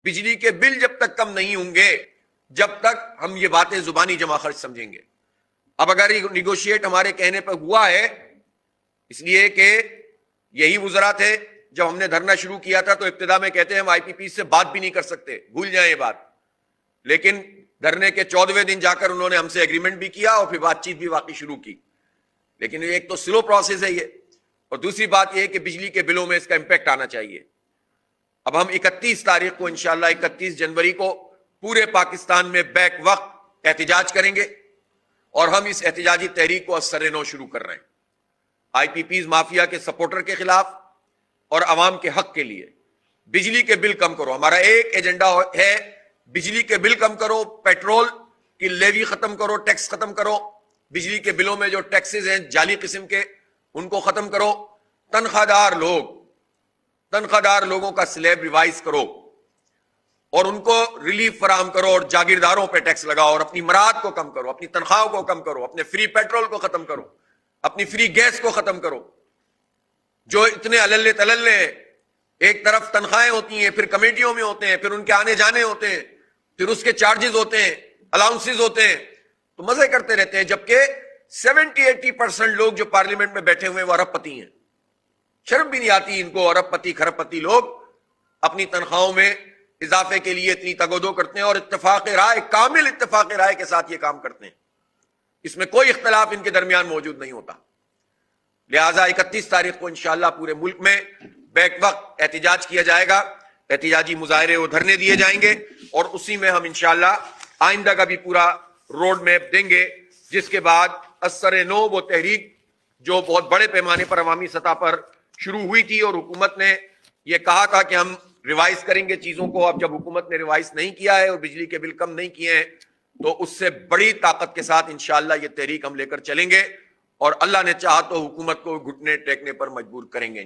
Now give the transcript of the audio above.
بجلی کے بل جب تک کم نہیں ہوں گے جب تک ہم یہ باتیں زبانی جمع خرچ سمجھیں گے. اب اگر یہ نیگوشیٹ ہمارے کہنے پر ہوا ہے، اس لیے کہ یہی وزراء تھے جب ہم نے دھرنا شروع کیا تھا تو ابتدا میں کہتے ہیں ہم آئی پی پی سے بات بھی نہیں کر سکتے، بھول جائیں یہ بات. لیکن دھرنے کے 14ویں دن جا کر انہوں نے ہم سے ایگریمنٹ بھی کیا اور پھر بات چیت بھی واقعی شروع کی. لیکن ایک تو سلو پروسیس ہے یہ، اور دوسری بات یہ کہ بجلی کے بلوں میں اس کا امپیکٹ آنا چاہیے. اب ہم 31 تاریخ کو انشاءاللہ 31 جنوری کو پورے پاکستان میں بیک وقت احتجاج کریں گے، اور ہم اس احتجاجی تحریک کو از سر نو شروع کر رہے ہیں. آئی پی پیز مافیا کے سپورٹر کے خلاف اور عوام کے حق کے لیے. بجلی کے بل کم کرو، ہمارا ایک ایجنڈا ہے، بجلی کے بل کم کرو، پیٹرول کی لیوی ختم کرو، ٹیکس ختم کرو، بجلی کے بلوں میں جو ٹیکسز ہیں جعلی قسم کے ان کو ختم کرو، تنخواہ دار لوگوں کا سلیب ریوائز کرو اور ان کو ریلیف فراہم کرو، اور جاگیرداروں پہ ٹیکس لگاؤ، اور اپنی مراد کو کم کرو، اپنی تنخواہوں کو کم کرو، اپنے فری پیٹرول کو ختم کرو، اپنی فری گیس کو ختم کرو. جو اتنے عللے تللے ہیں، ایک طرف تنخواہیں ہوتی ہیں، پھر کمیٹیوں میں ہوتے ہیں، پھر ان کے آنے جانے ہوتے ہیں، پھر اس کے چارجز ہوتے ہیں، الاؤنسز ہوتے ہیں، تو مزے کرتے رہتے ہیں. جبکہ 70-80% لوگ جو پارلیمنٹ میں بیٹھے ہوئے ہیں وہ ارب پتی ہیں. شرم بھی نہیں آتی ان کو. ارب پتی کھرب پتی لوگ اپنی تنخواہوں میں اضافے کے لیے اتنی تگودو کرتے ہیں، اور اتفاق رائے، کامل اتفاق رائے کے ساتھ یہ کام کرتے ہیں. اس میں کوئی اختلاف ان کے درمیان موجود نہیں ہوتا. لہٰذا 31 تاریخ کو انشاءاللہ پورے ملک میں بیک وقت احتجاج کیا جائے گا، احتجاجی مظاہرے و دھرنے دیے جائیں گے، اور اسی میں ہم انشاءاللہ آئندہ کا بھی پورا روڈ میپ دیں گے، جس کے بعد اثر نو وہ تحریک جو بہت بڑے پیمانے پر عوامی سطح پر شروع ہوئی تھی، اور حکومت نے یہ کہا تھا کہ ہم ریوائز کریں گے چیزوں کو. اب جب حکومت نے ریوائز نہیں کیا ہے اور بجلی کے بل کم نہیں کیے ہیں تو اس سے بڑی طاقت کے ساتھ انشاءاللہ یہ تحریک ہم لے کر چلیں گے، اور اللہ نے چاہا تو حکومت کو گھٹنے ٹیکنے پر مجبور کریں گے.